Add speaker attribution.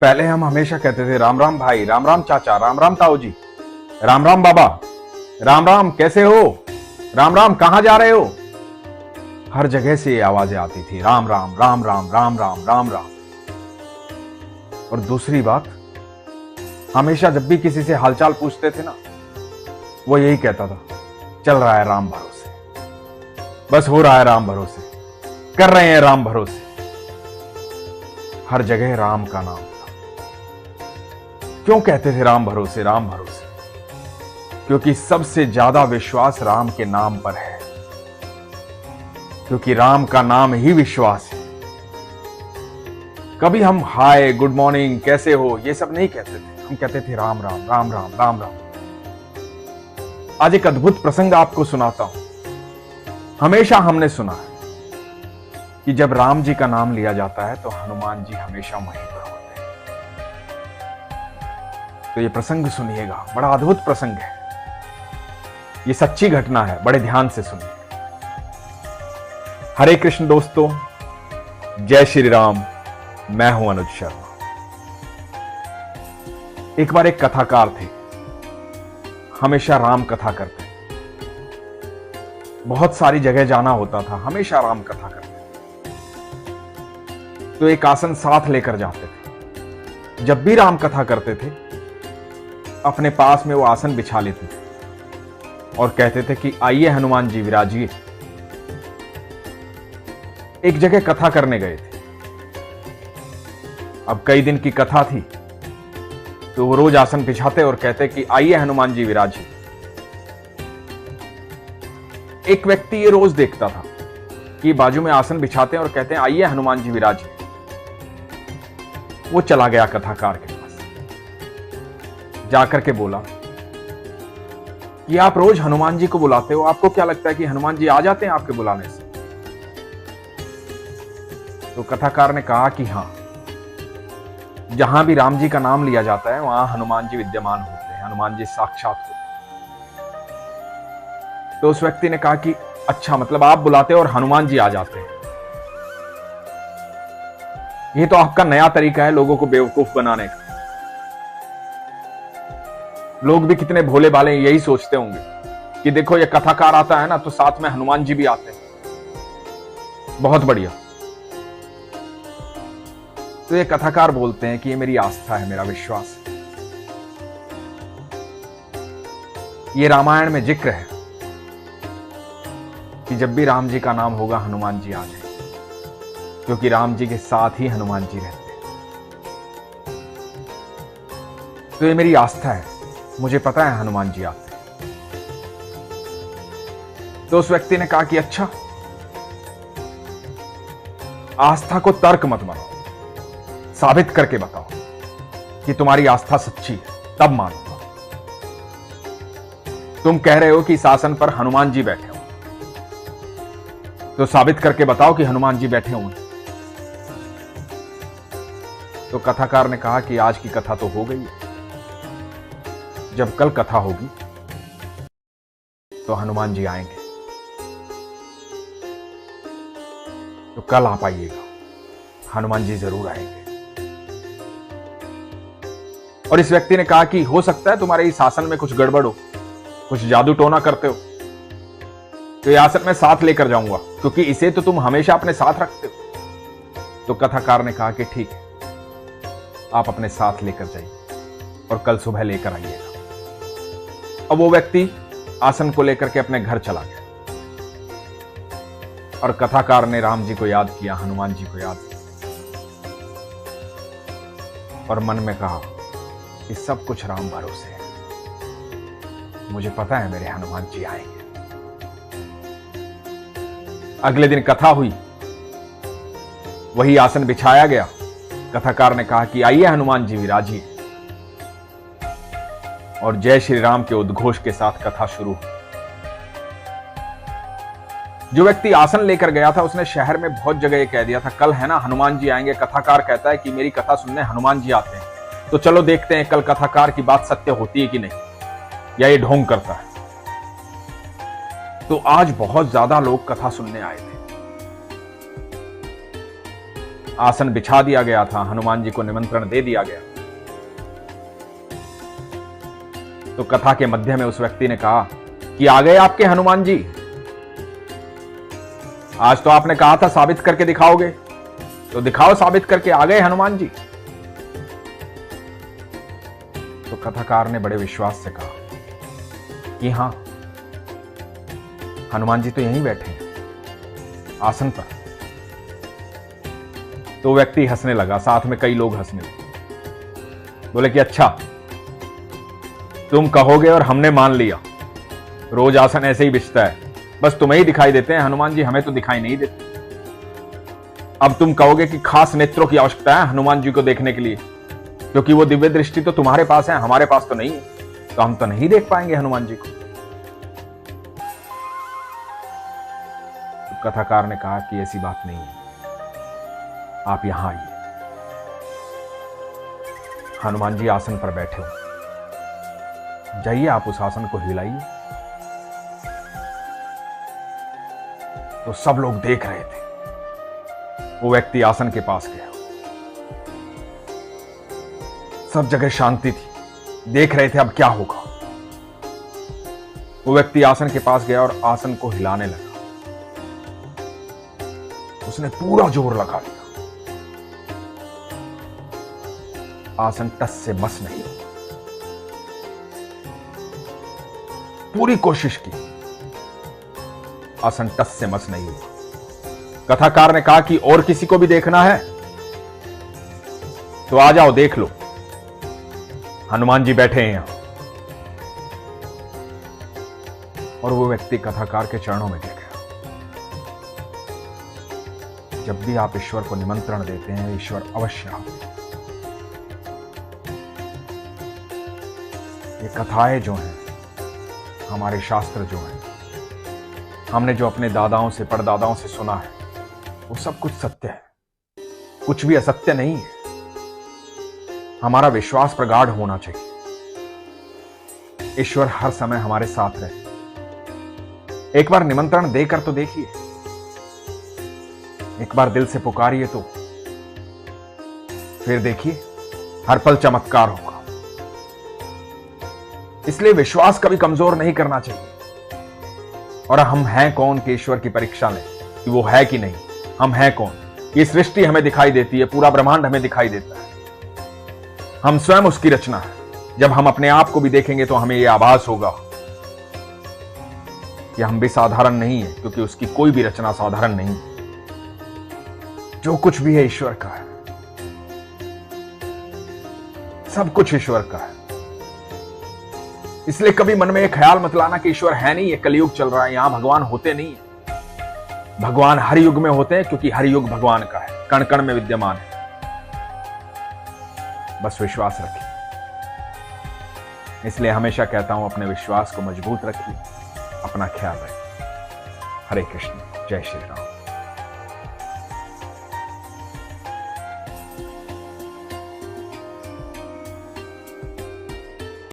Speaker 1: पहले हम हमेशा कहते थे राम राम भाई, राम राम चाचा, राम राम ताऊ जी, राम राम बाबा, राम राम कैसे हो, राम राम कहां जा रहे हो। हर जगह से ये आवाजें आती थी, राम राम राम राम राम राम राम राम। और दूसरी बात, हमेशा जब भी किसी से हालचाल पूछते थे ना, वो यही कहता था, चल रहा है राम भरोसे, बस हो रहा है राम भरोसे, कर रहे हैं राम भरोसे। हर जगह राम का नाम था। क्यों कहते थे राम भरोसे, राम भरोसे? क्योंकि सबसे ज्यादा विश्वास राम के नाम पर है, क्योंकि राम का नाम ही विश्वास है। कभी हम हाय, गुड मॉर्निंग, कैसे हो, ये सब नहीं कहते थे, हम कहते थे राम राम राम राम राम राम। आज एक अद्भुत प्रसंग आपको सुनाता हूं। हमेशा हमने सुना है कि जब राम जी का नाम लिया जाता है तो हनुमान जी हमेशा वहीं पर होते हैं। तो ये प्रसंग सुनिएगा, बड़ा अद्भुत प्रसंग है, ये सच्ची घटना है, बड़े ध्यान से सुनिए। हरे कृष्ण दोस्तों, जय श्री राम। मैं हूं अनुज शर्मा। एक बार एक कथाकार थे, हमेशा राम कथा करते, बहुत सारी जगह जाना होता था, हमेशा राम कथा करते। तो एक आसन साथ लेकर जाते थे। जब भी राम कथा करते थे, अपने पास में वो आसन बिछा लेते थे और कहते थे कि आइए हनुमान जी विराजिए। एक जगह कथा करने गए थे। अब कई दिन की कथा थी, तो वो रोज आसन बिछाते और कहते कि आइए हनुमान जी विराजिए। एक व्यक्ति ये रोज देखता था कि बाजू में आसन बिछाते हैं और कहते हैं आइए हनुमान जी विराजिए। वो चला गया कथाकार के पास, जाकर के बोला कि आप रोज हनुमान जी को बुलाते हो, आपको क्या लगता है कि हनुमान जी आ जाते हैं आपके बुलाने से? तो कथाकार ने कहा कि हां, जहां भी राम जी का नाम लिया जाता है वहां हनुमान जी विद्यमान होते हैं, हनुमान जी साक्षात होते हैं। तो उस व्यक्ति ने कहा कि अच्छा, मतलब आप बुलाते हो और हनुमान जी आ जाते हैं। ये तो आपका नया तरीका है लोगों को बेवकूफ बनाने का। लोग भी कितने भोले भाले यही सोचते होंगे कि देखो ये कथाकार आता है ना, तो साथ में हनुमान जी भी आते हैं, बहुत बढ़िया। तो ये कथाकार बोलते हैं कि ये मेरी आस्था है, मेरा विश्वास है। ये रामायण में जिक्र है कि जब भी राम जी का नाम होगा हनुमान जी आ जाए, क्योंकि राम जी के साथ ही हनुमान जी रहते हैं। तो ये मेरी आस्था है, मुझे पता है हनुमान जी आते हैं। तो उस व्यक्ति ने कहा कि अच्छा, आस्था को तर्क मत बनाओ, साबित करके बताओ कि तुम्हारी आस्था सच्ची है, तब मानूंगा। तुम कह रहे हो कि इस आसन पर हनुमान जी बैठे हो, तो साबित करके बताओ कि हनुमान जी बैठे हुए। तो कथाकार ने कहा कि आज की कथा तो हो गई है, जब कल कथा होगी तो हनुमान जी आएंगे, तो कल आप आइएगा, हनुमान जी जरूर आएंगे। और इस व्यक्ति ने कहा कि हो सकता है तुम्हारे इस आसन में कुछ गड़बड़ हो, कुछ जादू टोना करते हो, तो ये आसन मैं साथ लेकर जाऊंगा, क्योंकि इसे तो तुम हमेशा अपने साथ रखते हो। तो कथाकार ने कहा कि ठीक है, आप अपने साथ लेकर जाइए और कल सुबह लेकर आइएगा। अब वो व्यक्ति आसन को लेकर के अपने घर चला गया और कथाकार ने राम जी को याद किया, हनुमान जी को याद किया और मन में कहा कि सब कुछ राम भरोसे है, मुझे पता है मेरे हनुमान जी आएंगे। अगले दिन कथा हुई, वही आसन बिछाया गया। कथाकार ने कहा कि आइए हनुमान जी विराजिए, और जय श्री राम के उद्घोष के साथ कथा शुरू हुई। जो व्यक्ति आसन लेकर गया था, उसने शहर में बहुत जगह ये कह दिया था, कल है ना हनुमान जी आएंगे, कथाकार कहता है कि मेरी कथा सुनने हनुमान जी आते हैं, तो चलो देखते हैं कल कथाकार की बात सत्य होती है कि नहीं, या ये ढोंग करता है। तो आज बहुत ज्यादा लोग कथा सुनने आए थे। आसन बिछा दिया गया था, हनुमान जी को निमंत्रण दे दिया गया। तो कथा के मध्य में उस व्यक्ति ने कहा कि आ गए आपके हनुमान जी, आज तो आपने कहा था साबित करके दिखाओगे, तो दिखाओ साबित करके, आ गए हनुमान जी। तो कथाकार ने बड़े विश्वास से कहा कि हां, हनुमान जी तो यहीं बैठे हैं आसन पर। तो व्यक्ति हंसने लगा, साथ में कई लोग हंसने लगे। बोले कि अच्छा, तुम कहोगे और हमने मान लिया, रोज आसन ऐसे ही बिछता है, बस तुम्हें ही दिखाई देते हैं हनुमान जी, हमें तो दिखाई नहीं देते। अब तुम कहोगे कि खास नेत्रों की आवश्यकता है हनुमान जी को देखने के लिए, क्योंकि वो दिव्य दृष्टि तो तुम्हारे पास है, हमारे पास तो नहीं है, तो हम तो नहीं देख पाएंगे हनुमान जी को। तो कथाकार ने कहा कि ऐसी बात नहीं है, आप यहां आइए। हनुमान जी आसन पर बैठे हो, जाइए आप उस आसन को हिलाइए। तो सब लोग देख रहे थे। वो व्यक्ति आसन के पास गया, सब जगह शांति थी, देख रहे थे अब क्या होगा। वो व्यक्ति आसन के पास गया और आसन को हिलाने लगा। उसने पूरा जोर लगा लिया, आसन टस से मस नहीं। पूरी कोशिश की, आसन टस से मस नहीं हुआ। कथाकार ने कहा कि और किसी को भी देखना है तो आ जाओ, देख लो, हनुमान जी बैठे हैं यहां। और वो व्यक्ति कथाकार के चरणों में गिर गया। जब भी आप ईश्वर को निमंत्रण देते हैं, ईश्वर अवश्य आते हैं। ये कथाएं जो हैं, हमारे शास्त्र जो हैं, हमने जो अपने दादाओं से, परदादाओं से सुना है, वो सब कुछ सत्य है, कुछ भी असत्य नहीं है। हमारा विश्वास प्रगाढ़ होना चाहिए। ईश्वर हर समय हमारे साथ रहे। एक बार निमंत्रण देकर तो देखिए, एक बार दिल से पुकारिए तो फिर देखिए, हर पल चमत्कार होगा। इसलिए विश्वास कभी कमजोर नहीं करना चाहिए। और हम हैं कौन कि ईश्वर की परीक्षा लें कि वो है कि नहीं। हम हैं कौन? ये सृष्टि हमें दिखाई देती है, पूरा ब्रह्मांड हमें दिखाई देता है, हम स्वयं उसकी रचना है। जब हम अपने आप को भी देखेंगे तो हमें यह आभास होगा कि हम भी साधारण नहीं है, क्योंकि उसकी कोई भी रचना साधारण नहीं है। जो कुछ भी है ईश्वर का है, सब कुछ ईश्वर का है। इसलिए कभी मन में यह ख्याल मत लाना कि ईश्वर है नहीं, ये कलयुग चल रहा है, यहां भगवान होते नहीं है। भगवान हर युग में होते हैं, क्योंकि हर युग भगवान का है, कण कण में विद्यमान है। बस विश्वास रखिए। इसलिए हमेशा कहता हूं, अपने विश्वास को मजबूत रखिए, अपना ख्याल रखिए। हरे कृष्ण, जय श्री राम।